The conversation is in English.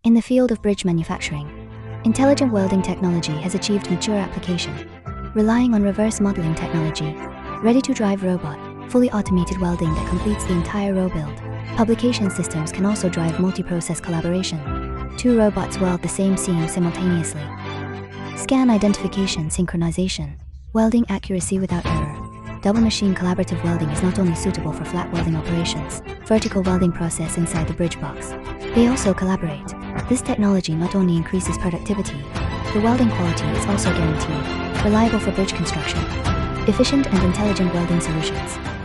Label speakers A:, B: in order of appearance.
A: In the field of bridge manufacturing, intelligent welding technology has achieved mature application. Relying on reverse modeling technology, ready-to-drive robot, fully automated welding that completes the entire row build. Publication systems can also drive multi-process collaboration. 2 robots weld the same seam simultaneously. Scan identification synchronization, welding accuracy without error. Double machine collaborative welding is not only suitable for flat welding operations, vertical welding process inside the bridge box. They also collaborate. This technology not only increases productivity, the welding quality is also guaranteed. Reliable for bridge construction. Efficient and intelligent welding solutions.